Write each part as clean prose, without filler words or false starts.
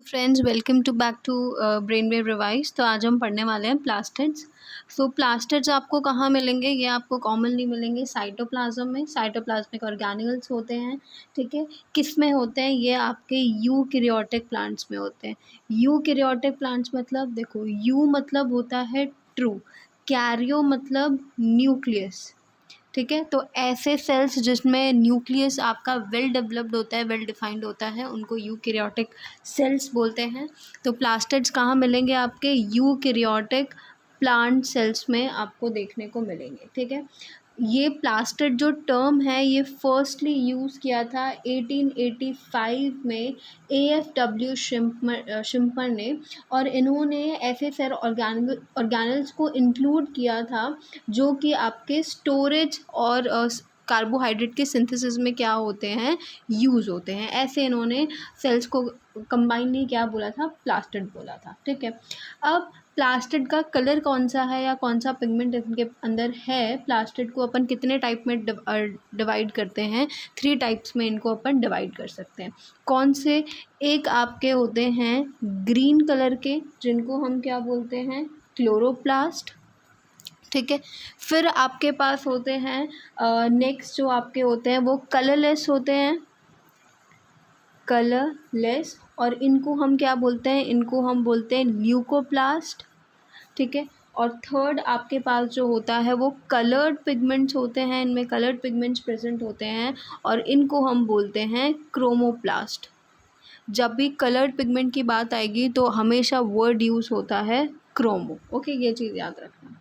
Friends, welcome to back to brain wave revise. तो आज हम पढ़ने वाले हैं प्लास्टिड्स। सो प्लास्टिड्स आपको कहाँ मिलेंगे? ये आपको कॉमनली मिलेंगे साइटोप्लाज्म में। साइटोप्लाज्मिक ऑर्गेन्यूल्स होते हैं, ठीक है। किस में होते हैं? ये आपके यूकैरियोटिक प्लांट्स में होते हैं। यूकैरियोटिक प्लांट्स मतलब देखो, यू मतलब होता है ट्रू, कैरियो मतलब न्यूक्लियस, ठीक है। तो ऐसे सेल्स जिसमें न्यूक्लियस आपका वेल डेवलप्ड होता है, वेल डिफाइंड होता है, उनको यूकैरियोटिक सेल्स बोलते हैं। तो प्लास्टिड्स कहाँ मिलेंगे? आपके यूकैरियोटिक प्लांट सेल्स में आपको देखने को मिलेंगे, ठीक है। ये प्लास्टिड जो टर्म है ये फर्स्टली यूज़ किया था 1885 में AFW शिम्पर ने, और इन्होंने ऐसे सेल ऑर्गेनल्स को इंक्लूड किया था जो कि आपके स्टोरेज और कार्बोहाइड्रेट के सिंथेसिस में क्या होते हैं, यूज़ होते हैं। ऐसे इन्होंने सेल्स को कंबाइन नहीं क्या बोला था, प्लास्टिड बोला था, ठीक है। अब प्लास्टिड का कलर कौन सा है या कौन सा पिगमेंट इनके अंदर है? प्लास्टिड को अपन कितने टाइप में डिवाइड करते हैं? 3 टाइप्स में इनको अपन डिवाइड कर सकते हैं। कौन से? एक आपके होते हैं ग्रीन कलर के, जिनको हम क्या बोलते हैं, क्लोरोप्लास्ट, ठीक है। फिर आपके पास होते हैं नेक्स्ट जो आपके होते हैं वो कलरलेस होते हैं, कलरलेस, और इनको हम क्या बोलते हैं? इनको हम बोलते हैं ल्यूकोप्लास्ट, ठीक है। और थर्ड आपके पास जो होता है वो कलर्ड पिगमेंट्स होते हैं, इनमें कलर्ड पिगमेंट्स प्रेजेंट होते हैं और इनको हम बोलते हैं क्रोमोप्लास्ट। जब भी कलर्ड पिगमेंट की बात आएगी तो हमेशा वर्ड यूज़ होता है क्रोमो, ओके, ये चीज़ याद रखना।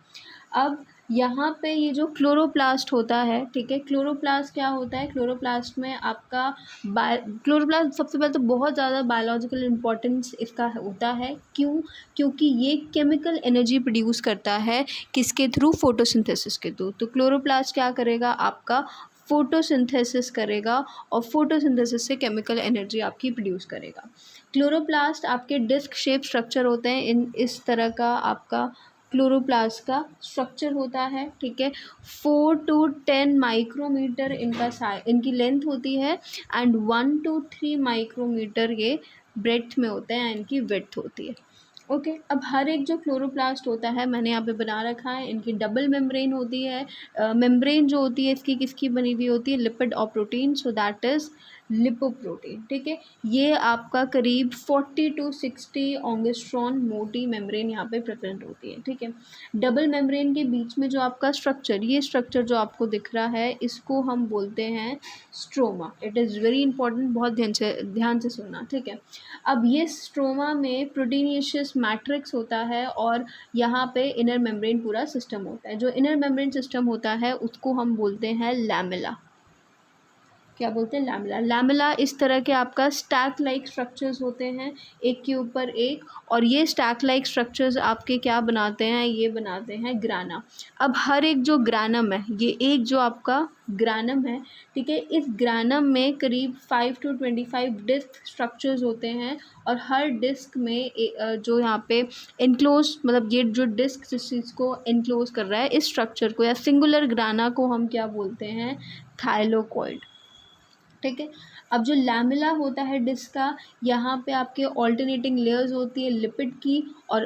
अब यहाँ पे ये जो क्लोरोप्लास्ट होता है, ठीक है, क्लोरोप्लास्ट क्या होता है? क्लोरोप्लास्ट में आपका क्लोरोप्लास्ट सबसे पहले तो बहुत ज़्यादा बायोलॉजिकल इम्पोर्टेंस इसका होता है। क्यों? क्योंकि ये केमिकल एनर्जी प्रोड्यूस करता है, किसके थ्रू? फोटोसिंथेसिस के थ्रू। तो क्लोरोप्लास्ट क्या करेगा? आपका फोटोसिंथेसिस करेगा और फोटोसिंथेसिस से केमिकल एनर्जी आपकी प्रोड्यूस करेगा। क्लोरोप्लास्ट आपके डिस्क शेप स्ट्रक्चर होते हैं, इस तरह का आपका क्लोरोप्लास्ट का स्ट्रक्चर होता है, ठीक है। 4 to 10 माइक्रोमीटर इनकी लेंथ होती है एंड 1 to 3 माइक्रोमीटर ये ब्रेड्थ में होते हैं, इनकी विड्थ होती है, ओके। अब हर एक जो क्लोरोप्लास्ट होता है, मैंने यहाँ पे बना रखा है, इनकी डबल मेम्ब्रेन होती है। मेम्ब्रेन जो होती है इसकी किसकी बनी हुई होती है? लिपिड और protein, so that is lipoprotein, ठीक है। ये आपका करीब 40 to 60 एंगस्ट्रॉन मोटी मेम्ब्रेन यहाँ पे प्रेजेंट होती है, ठीक है। डबल मेम्ब्रेन के बीच में जो आपका स्ट्रक्चर, ये स्ट्रक्चर जो आपको दिख रहा है, इसको हम बोलते हैं stroma. It is very important, बहुत ध्यान से सुनना, ठीक है। अब ये स्ट्रोमा में प्रोटीनियस मैट्रिक्स होता है और यहाँ पे इनर मेम्ब्रेन पूरा सिस्टम होता है। जो इनर मेम्ब्रेन सिस्टम होता है उसको हम बोलते हैं लैमेला। क्या बोलते हैं? लैमेला। लैमेला इस तरह के आपका स्टैक लाइक स्ट्रक्चर्स होते हैं, एक के ऊपर एक, और ये स्टैक लाइक स्ट्रक्चर्स आपके क्या बनाते हैं? ये बनाते हैं ग्राना। अब हर एक जो ग्रानम है, ये एक जो आपका ग्रानम है, ठीक है, इस ग्रानम में करीब 5 to 25 डिस्क स्ट्रक्चर्स होते हैं और हर डिस्क में जो यहाँ पे इनक्लोज, मतलब ये जो डिस्क जिस चीज़ को इनक्लोज कर रहा है, इस स्ट्रक्चर को या सिंगुलर ग्राना को हम क्या बोलते हैं? थाइलोकॉइड, ठीक है। अब जो लैमेला होता है डिस्क का, यहाँ पे आपके ऑल्टरनेटिंग लेयर्स होती है लिपिड की, और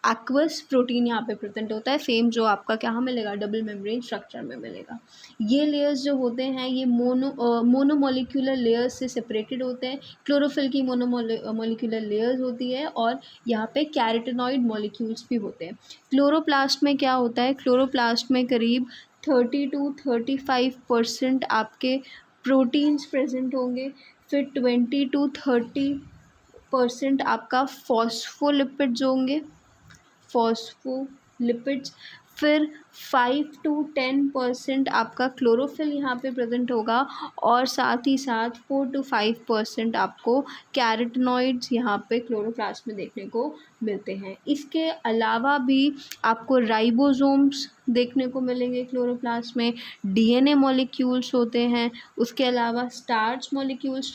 एक्वस प्रोटीन यहाँ पे प्रेजेंट होता है, सेम जो आपका क्या मिलेगा? डबल मेम्ब्रेन स्ट्रक्चर में मिलेगा। ये लेयर्स जो होते हैं ये मोनोमोलिक्यूलर लेयर्स से सेपरेटेड होते हैं। क्लोरोफिल की मोनोमोलिक्यूलर लेयर्स होती है और यहाँ पे कैरोटेनॉइड मॉलिक्यूल्स भी होते हैं। क्लोरोप्लास्ट में क्या होता है? क्लोरोप्लास्ट में करीब 30 to 35% आपके प्रोटीन्स प्रेजेंट होंगे। फिर 20 to 30% आपका फॉस्फोलिपिड्स होंगे, फॉस्फोलिपिड्स। फिर 5 to 10% आपका क्लोरोफिल यहाँ पे प्रेजेंट होगा, और साथ ही साथ 4 to 5% आपको कैरोटिनॉइड्स यहाँ पे क्लोरोप्लास्ट में देखने को मिलते हैं। इसके अलावा भी आपको राइबोसोम्स देखने को मिलेंगे क्लोरोप्लास्ट में, डीएनए मॉलिक्यूल्स होते हैं, उसके अलावा स्टार्च मॉलिक्यूल्स,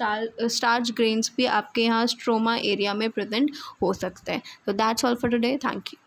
स्टार्च ग्रेन्स भी आपके यहाँ स्ट्रोमा एरिया में प्रेजेंट हो सकते हैं। तो that's all for today, thank you.